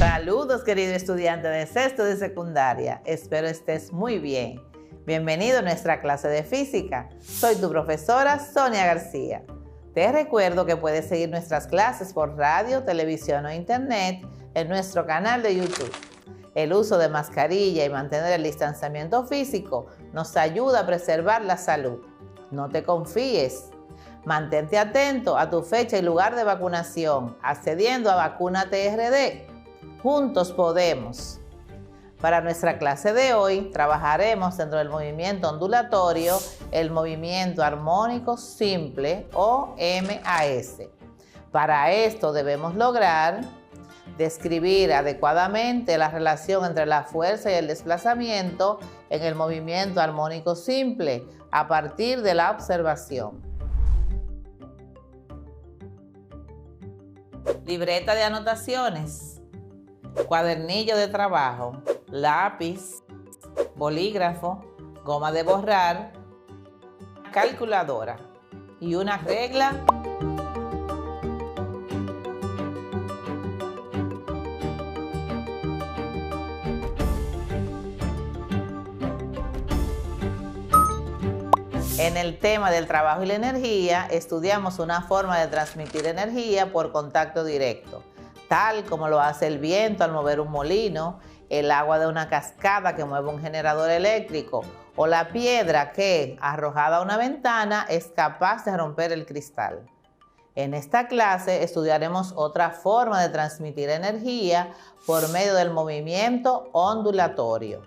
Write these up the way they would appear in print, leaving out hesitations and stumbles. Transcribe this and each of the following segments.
Saludos, querido estudiante de sexto de secundaria. Espero estés muy bien. Bienvenido a nuestra clase de física. Soy tu profesora Sonia García. Te recuerdo que puedes seguir nuestras clases por radio, televisión o internet en nuestro canal de YouTube. El uso de mascarilla y mantener el distanciamiento físico nos ayuda a preservar la salud. No te confíes. Mantente atento a tu fecha y lugar de vacunación, accediendo a Vacúnate RD. Juntos podemos. Para nuestra clase de hoy, trabajaremos dentro del movimiento ondulatorio, el movimiento armónico simple o MAS. Para esto debemos lograr describir adecuadamente la relación entre la fuerza y el desplazamiento en el movimiento armónico simple a partir de la observación. Libreta de anotaciones, cuadernillo de trabajo, lápiz, bolígrafo, goma de borrar, calculadora y una regla. En el tema del trabajo y la energía, estudiamos una forma de transmitir energía por contacto directo, tal como lo hace el viento al mover un molino, el agua de una cascada que mueve un generador eléctrico o la piedra que, arrojada a una ventana, es capaz de romper el cristal. En esta clase estudiaremos otra forma de transmitir energía por medio del movimiento ondulatorio.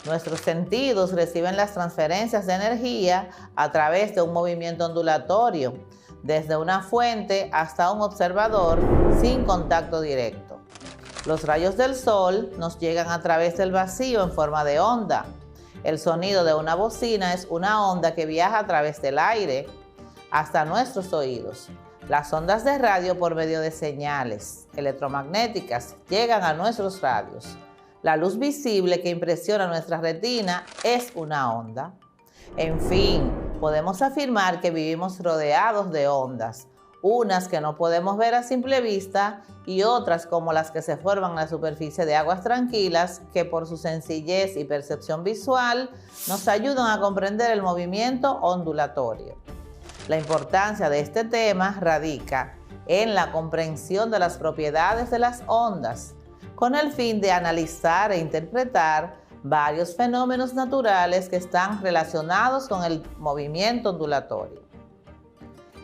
Nuestros sentidos reciben las transferencias de energía a través de un movimiento ondulatorio, desde una fuente hasta un observador sin contacto directo. Los rayos del sol nos llegan a través del vacío en forma de onda. El sonido de una bocina es una onda que viaja a través del aire hasta nuestros oídos. Las ondas de radio por medio de señales electromagnéticas llegan a nuestros radios. La luz visible que impresiona nuestra retina es una onda. En fin, podemos afirmar que vivimos rodeados de ondas, unas que no podemos ver a simple vista y otras como las que se forman en la superficie de aguas tranquilas que por su sencillez y percepción visual nos ayudan a comprender el movimiento ondulatorio. La importancia de este tema radica en la comprensión de las propiedades de las ondas, con el fin de analizar e interpretar varios fenómenos naturales que están relacionados con el movimiento ondulatorio.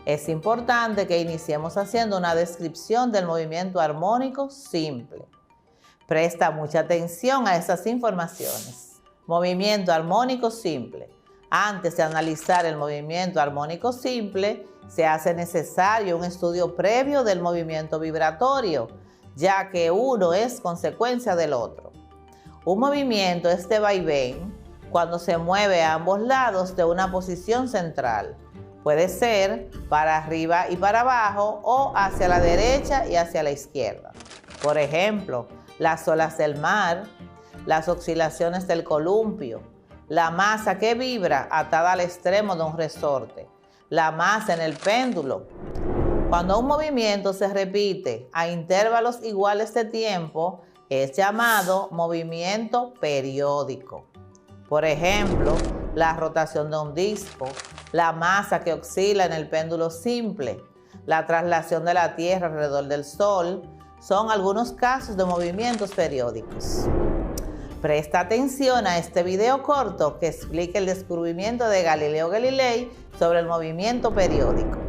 Es importante que iniciemos haciendo una descripción del movimiento armónico simple. Presta mucha atención a esas informaciones. Movimiento armónico simple. Antes de analizar el movimiento armónico simple, se hace necesario un estudio previo del movimiento vibratorio, ya que uno es consecuencia del otro. Un movimiento es de vaivén cuando se mueve a ambos lados de una posición central. Puede ser para arriba y para abajo o hacia la derecha y hacia la izquierda. Por ejemplo, las olas del mar, las oscilaciones del columpio, la masa que vibra atada al extremo de un resorte, la masa en el péndulo. Cuando un movimiento se repite a intervalos iguales de tiempo, es llamado movimiento periódico. Por ejemplo, la rotación de un disco, la masa que oscila en el péndulo simple, la traslación de la Tierra alrededor del Sol, son algunos casos de movimientos periódicos. Presta atención a este video corto que explica el descubrimiento de Galileo Galilei sobre el movimiento periódico.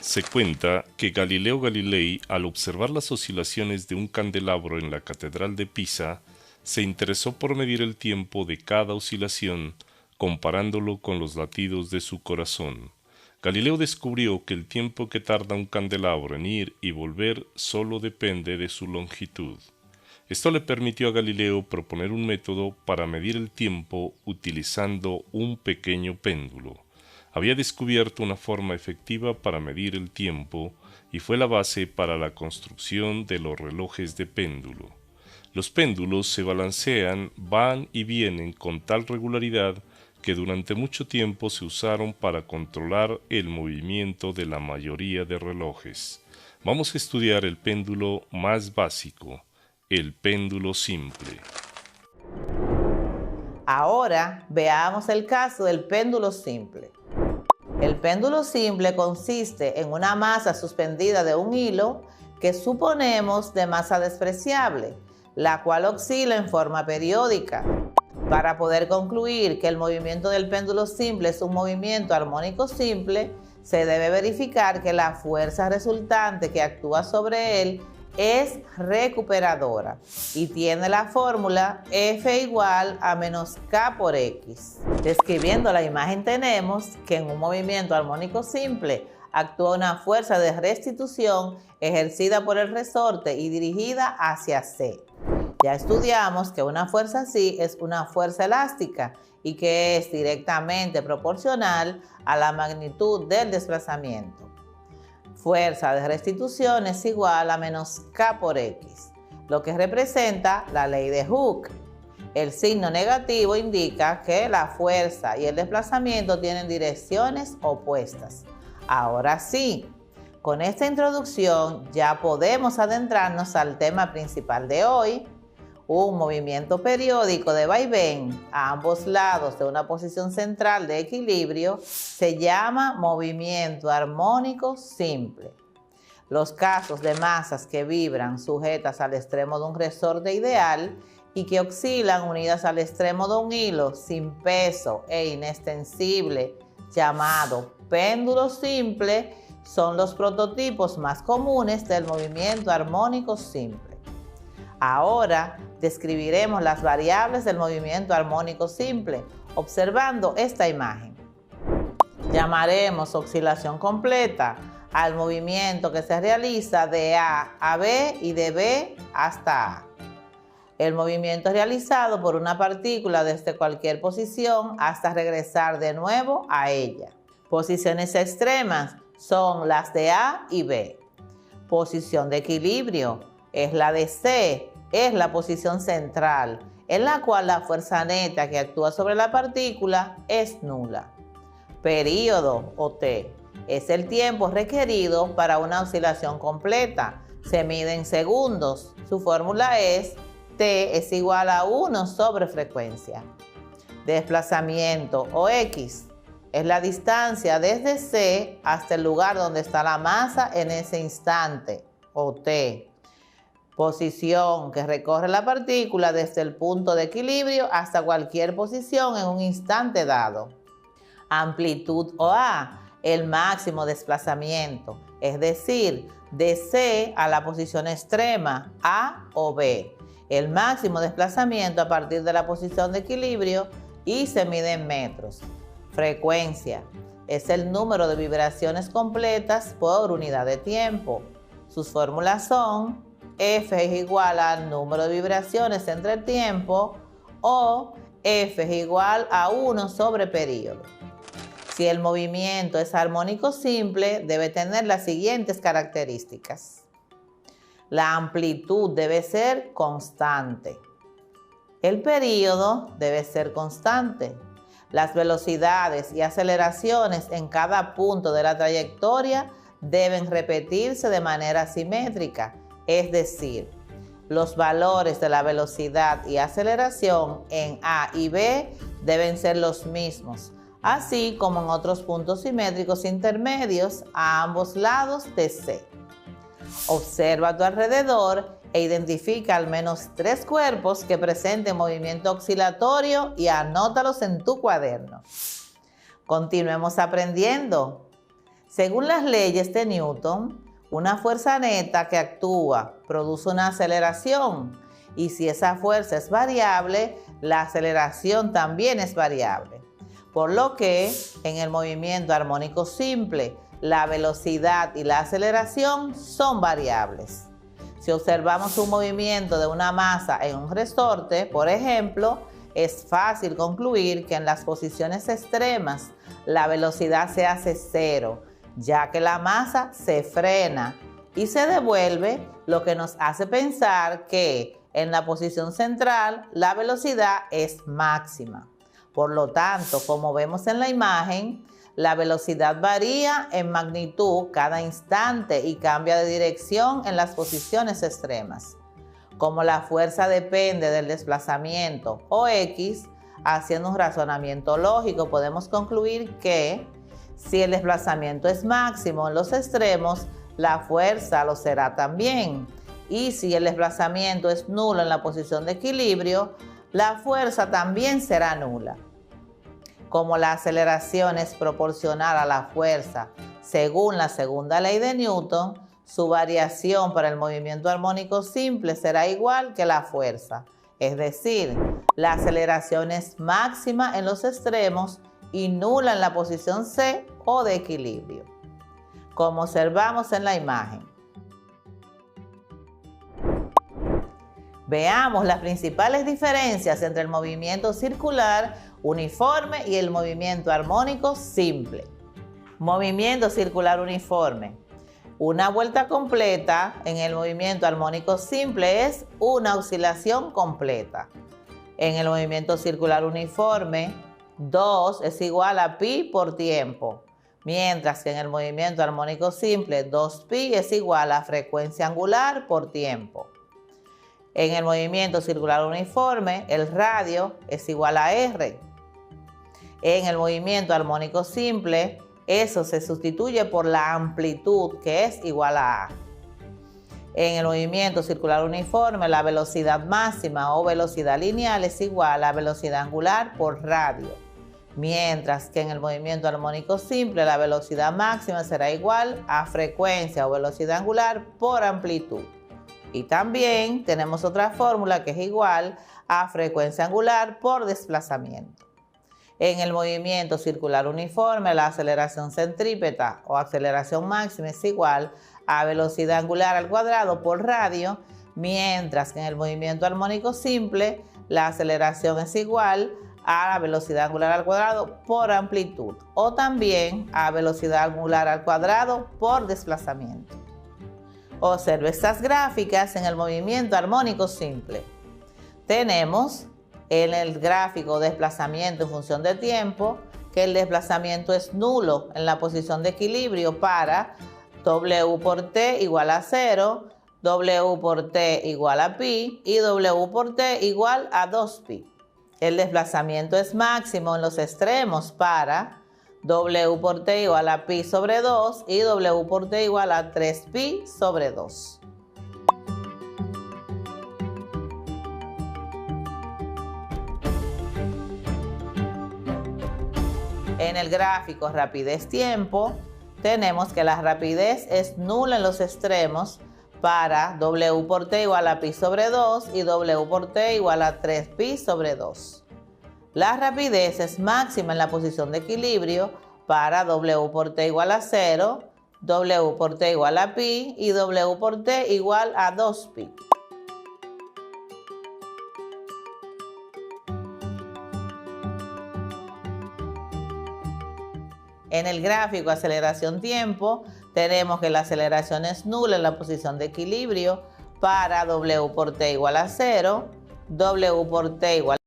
Se cuenta que Galileo Galilei, al observar las oscilaciones de un candelabro en la Catedral de Pisa, se interesó por medir el tiempo de cada oscilación, comparándolo con los latidos de su corazón. Galileo descubrió que el tiempo que tarda un candelabro en ir y volver solo depende de su longitud. Esto le permitió a Galileo proponer un método para medir el tiempo utilizando un pequeño péndulo. Había descubierto una forma efectiva para medir el tiempo y fue la base para la construcción de los relojes de péndulo. Los péndulos se balancean, van y vienen con tal regularidad que durante mucho tiempo se usaron para controlar el movimiento de la mayoría de relojes. Vamos a estudiar el péndulo más básico, el péndulo simple. Ahora veamos el caso del péndulo simple. El péndulo simple consiste en una masa suspendida de un hilo que suponemos de masa despreciable, la cual oscila en forma periódica. Para poder concluir que el movimiento del péndulo simple es un movimiento armónico simple, se debe verificar que la fuerza resultante que actúa sobre él es recuperadora y tiene la fórmula F igual a menos K por X. Describiendo la imagen tenemos que en un movimiento armónico simple actúa una fuerza de restitución ejercida por el resorte y dirigida hacia C. Ya estudiamos que una fuerza así es una fuerza elástica y que es directamente proporcional a la magnitud del desplazamiento. Fuerza de restitución es igual a menos K por X, lo que representa la ley de Hooke. El signo negativo indica que la fuerza y el desplazamiento tienen direcciones opuestas. Ahora sí, con esta introducción ya podemos adentrarnos al tema principal de hoy. Un movimiento periódico de vaivén a ambos lados de una posición central de equilibrio se llama movimiento armónico simple. Los casos de masas que vibran sujetas al extremo de un resorte ideal y que oscilan unidas al extremo de un hilo sin peso e inextensible llamado péndulo simple son los prototipos más comunes del movimiento armónico simple. Ahora describiremos las variables del movimiento armónico simple observando esta imagen. Llamaremos oscilación completa al movimiento que se realiza de A a B y de B hasta A. El movimiento realizado por una partícula desde cualquier posición hasta regresar de nuevo a ella. Posiciones extremas son las de A y B. Posición de equilibrio es la de C, es la posición central, en la cual la fuerza neta que actúa sobre la partícula es nula. Período o T es el tiempo requerido para una oscilación completa. Se mide en segundos. Su fórmula es T es igual a 1 sobre frecuencia. Desplazamiento o X es la distancia desde C hasta el lugar donde está la masa en ese instante, o T. Posición que recorre la partícula desde el punto de equilibrio hasta cualquier posición en un instante dado. Amplitud o A, el máximo desplazamiento, es decir, de C a la posición extrema, A o B. El máximo desplazamiento a partir de la posición de equilibrio y se mide en metros. Frecuencia es el número de vibraciones completas por unidad de tiempo. Sus fórmulas son F es igual al número de vibraciones entre el tiempo o F es igual a 1 sobre período. Si el movimiento es armónico simple, debe tener las siguientes características. La amplitud debe ser constante. El período debe ser constante. Las velocidades y aceleraciones en cada punto de la trayectoria deben repetirse de manera simétrica, es decir, los valores de la velocidad y aceleración en A y B deben ser los mismos, así como en otros puntos simétricos intermedios a ambos lados de C. Observa a tu alrededor e identifica al menos 3 cuerpos que presenten movimiento oscilatorio y anótalos en tu cuaderno. Continuemos aprendiendo. Según las leyes de Newton, una fuerza neta que actúa produce una aceleración y si esa fuerza es variable, la aceleración también es variable. Por lo que en el movimiento armónico simple, la velocidad y la aceleración son variables. Si observamos un movimiento de una masa en un resorte, por ejemplo, es fácil concluir que en las posiciones extremas la velocidad se hace 0, ya que la masa se frena y se devuelve, lo que nos hace pensar que en la posición central la velocidad es máxima. Por lo tanto, como vemos en la imagen, la velocidad varía en magnitud cada instante y cambia de dirección en las posiciones extremas. Como la fuerza depende del desplazamiento o X, haciendo un razonamiento lógico, podemos concluir que si el desplazamiento es máximo en los extremos, la fuerza lo será también. Y si el desplazamiento es nulo en la posición de equilibrio, la fuerza también será nula. Como la aceleración es proporcional a la fuerza según la segunda ley de Newton, su variación para el movimiento armónico simple será igual que la fuerza. Es decir, la aceleración es máxima en los extremos y nula en la posición C o de equilibrio, como observamos en la imagen. Veamos las principales diferencias entre el movimiento circular uniforme y el movimiento armónico simple. Movimiento circular uniforme. Una vuelta completa en el movimiento armónico simple es una oscilación completa. En el movimiento circular uniforme, 2 es igual a pi por tiempo, mientras que en el movimiento armónico simple, 2pi es igual a frecuencia angular por tiempo. En el movimiento circular uniforme, el radio es igual a R. En el movimiento armónico simple, eso se sustituye por la amplitud, que es igual a A. En el movimiento circular uniforme, la velocidad máxima o velocidad lineal es igual a velocidad angular por radio, mientras que en el movimiento armónico simple, la velocidad máxima será igual a frecuencia o velocidad angular por amplitud. Y también tenemos otra fórmula que es igual a frecuencia angular por desplazamiento. En el movimiento circular uniforme, la aceleración centrípeta o aceleración máxima es igual a velocidad angular al cuadrado por radio, mientras que en el movimiento armónico simple, la aceleración es igual a la velocidad angular al cuadrado por amplitud, o también a velocidad angular al cuadrado por desplazamiento. Observe estas gráficas en el movimiento armónico simple. Tenemos en el gráfico desplazamiento en función de tiempo que el desplazamiento es nulo en la posición de equilibrio para W por T igual a 0, W por T igual a pi y W por T igual a 2pi. El desplazamiento es máximo en los extremos para W por T igual a pi sobre 2 y W por T igual a 3pi sobre 2. En el gráfico rapidez-tiempo, tenemos que la rapidez es nula en los extremos para W por T igual a pi sobre 2 y W por T igual a 3pi sobre 2. La rapidez es máxima en la posición de equilibrio para W por T igual a 0, W por T igual a pi y W por T igual a 2pi. En el gráfico aceleración-tiempo, tenemos que la aceleración es nula en la posición de equilibrio para W por T igual a 0, W por T igual